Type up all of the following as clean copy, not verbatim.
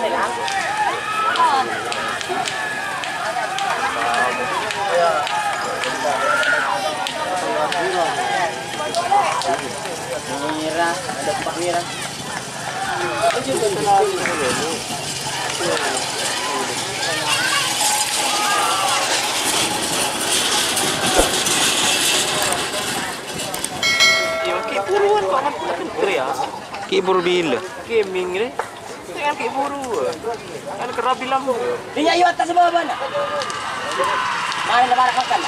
Mira, ada 4 mira. Yung kipuruan pa man takin kriya. Kibur bila. Gaming ni. Dengan kiburu. Kan kerabi lambu. Ini ayo atas bawah mana? Main lebar makan.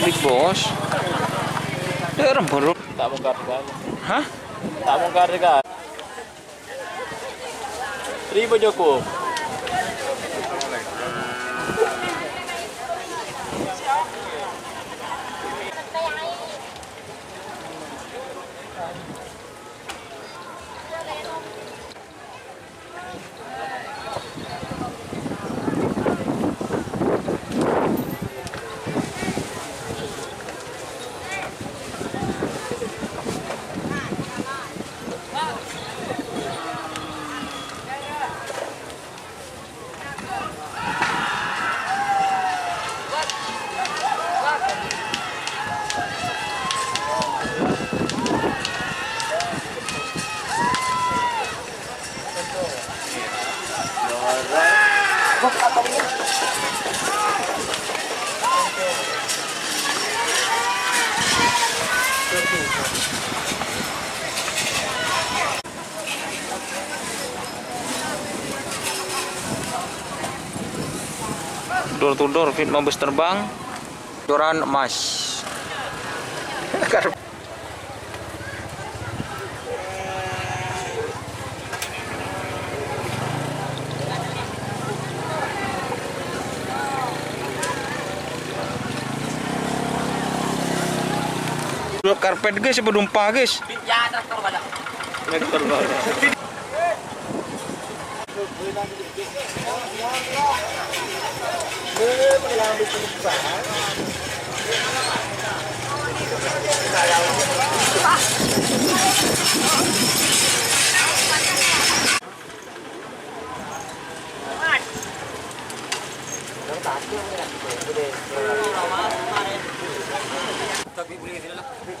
Big Boss. Daerah baru. Tak mungkar kan? Hah? Tak mungkar kan? Ribu Joko. Door to door fit mabes terbang. Joran emas. Karpet guys, pedumpa guys. Ya, traktor bala. Traktor bala.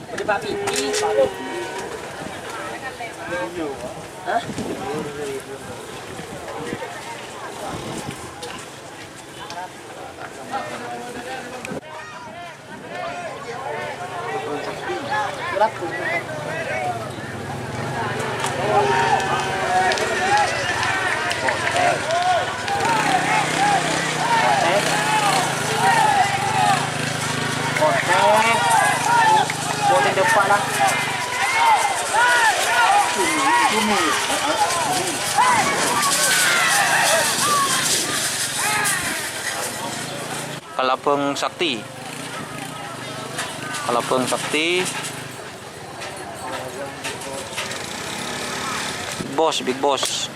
Udah papi. Hah? Berapa? Boleh depan lah. Kalapeng Sakti. Kalapeng Sakti. Big Boss.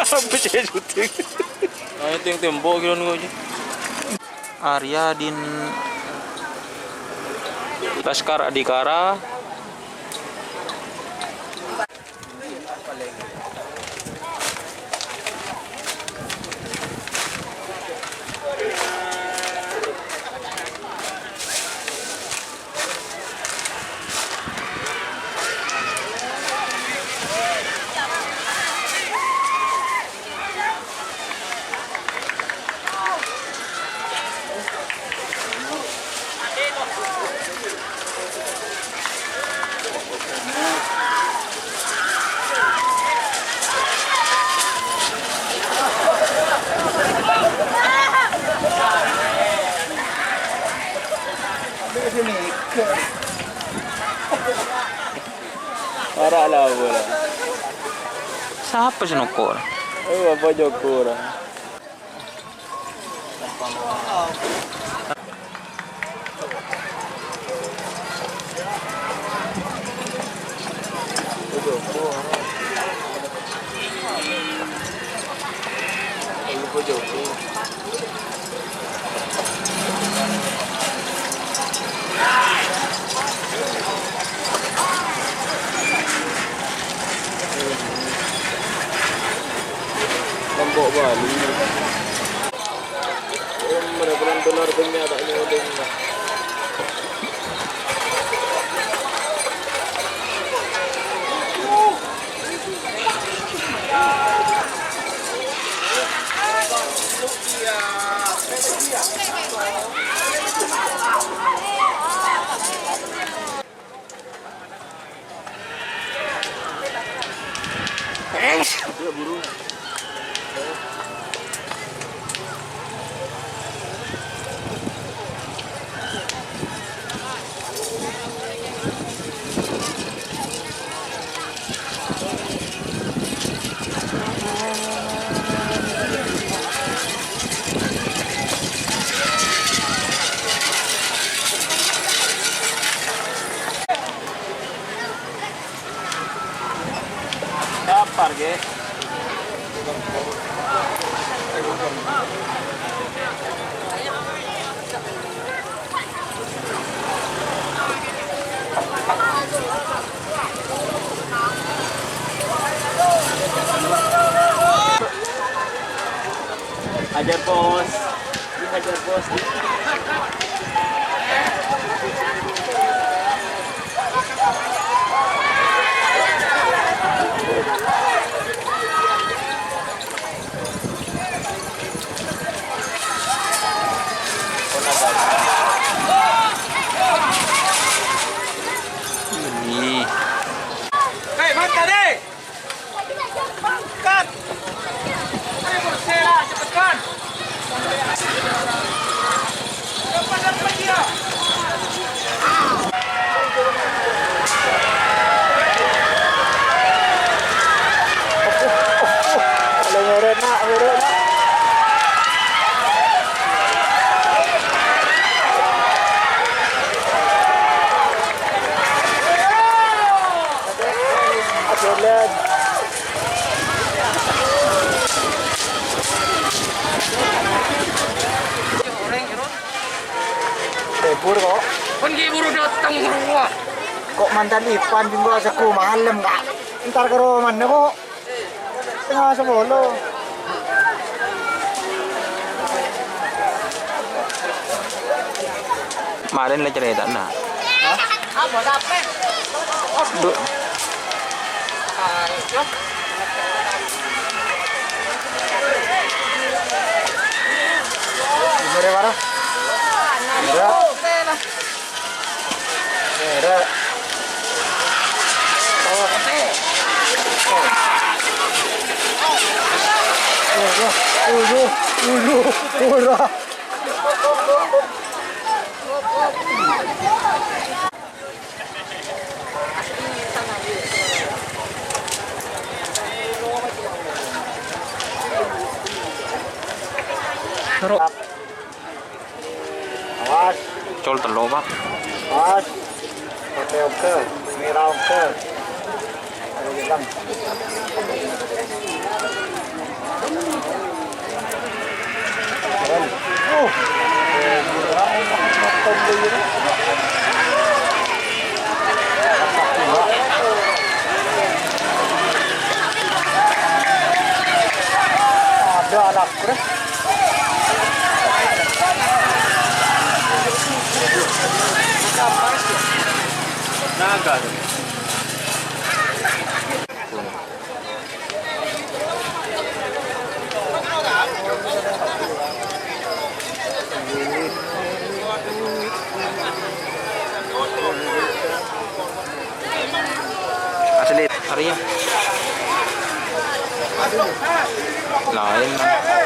Apa sih syuting? Nah, itu yang tembok gitu nih. Arya Din Laskar Adhikara. Para lah bola. Siapa sih nukul? Apa Joko orang? Joko. Lombok Bali. Benar-benar dolar dunia tak nyodeng lah. Dia buru. Dapar ke? Ajar bos, ajar bos. Ih, Hei, makan deh. Makan. Ayo bersela, cepatkan. Cepat pergi ya. Ada ngeret nak, ngeret nak. Lihat. Buru kok. Pergi buru datang rumah. Kok mantan Ipan jumlah seku malam kak. Ntar ke rumah kok. Tengah sebolo. kemarin lah cerita nah. Hah? Apa dapat? Duh, Gimana mana? Merah. Merah. Murah. Terus Awas, col telo pak. awas. Oke, merah oke. Ayo bilang. Ada anak deh. Naga. Asli hari ya. Lain lah.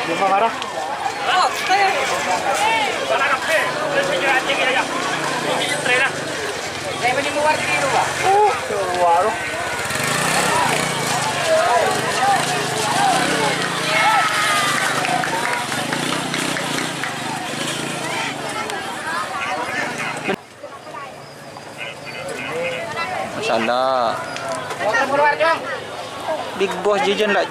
Lima marah. Waduh. Masalah. Big boss jajan lah.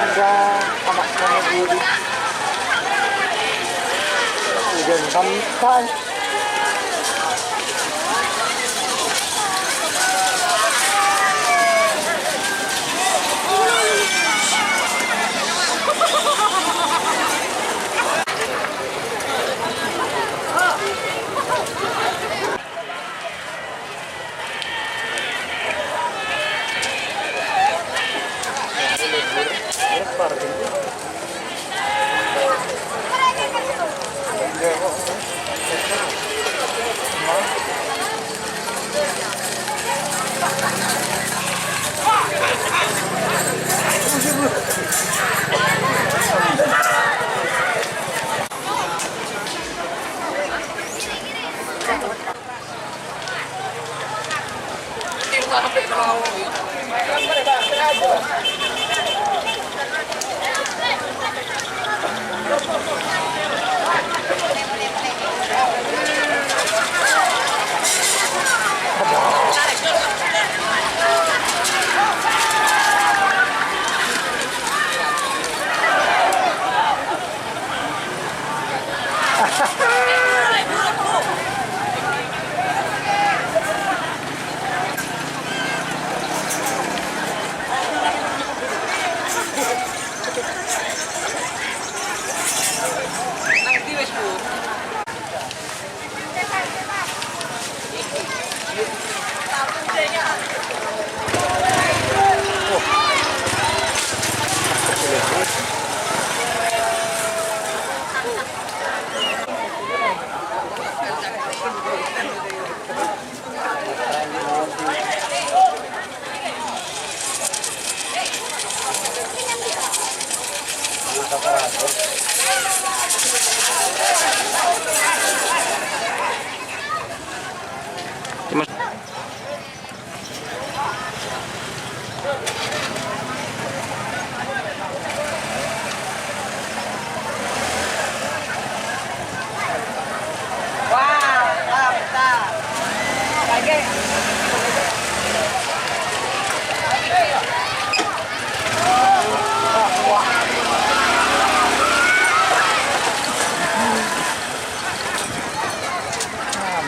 Ada anak menunggu. Hujan sampai. Cuma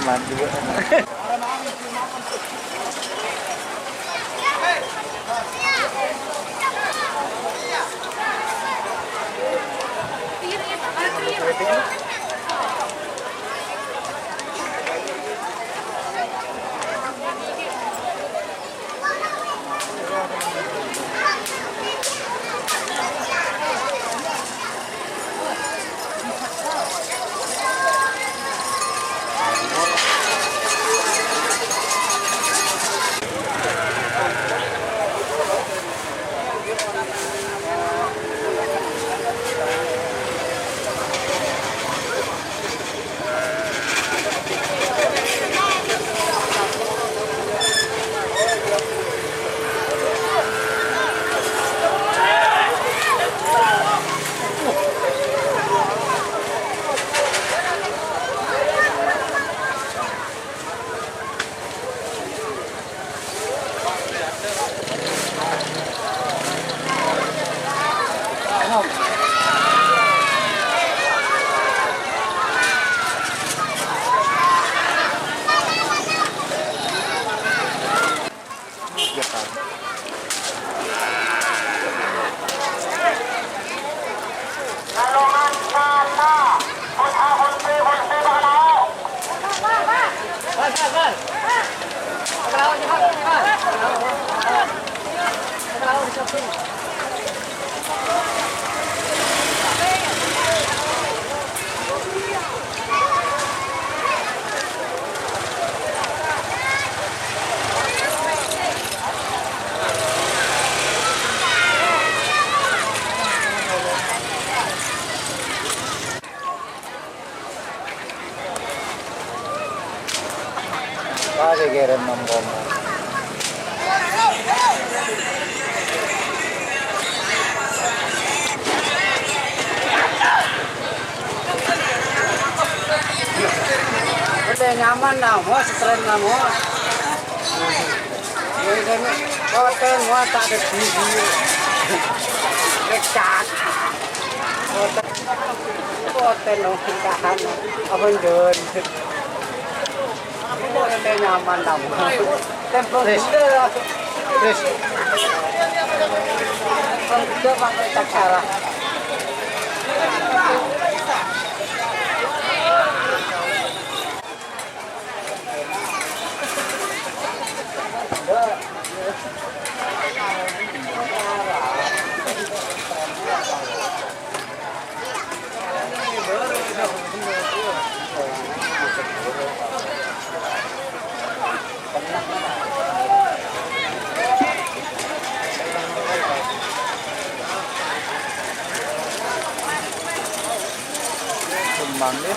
aman juga. Kasih kirim 6 koma. Udah nyaman dah, mau setren lah mau. Ini hotel mau tak ada TV. Dekat. Hotel dong tahan. Apa jon? Udah nyaman dah. Tempo sudah. Terus. Kita pakai tak cara. Kembang deh.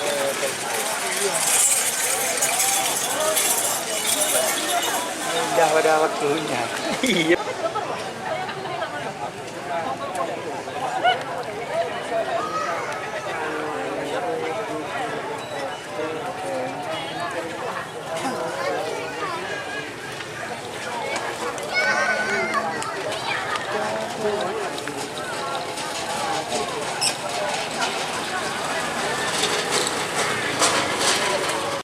Udah pada waktunya. Iya.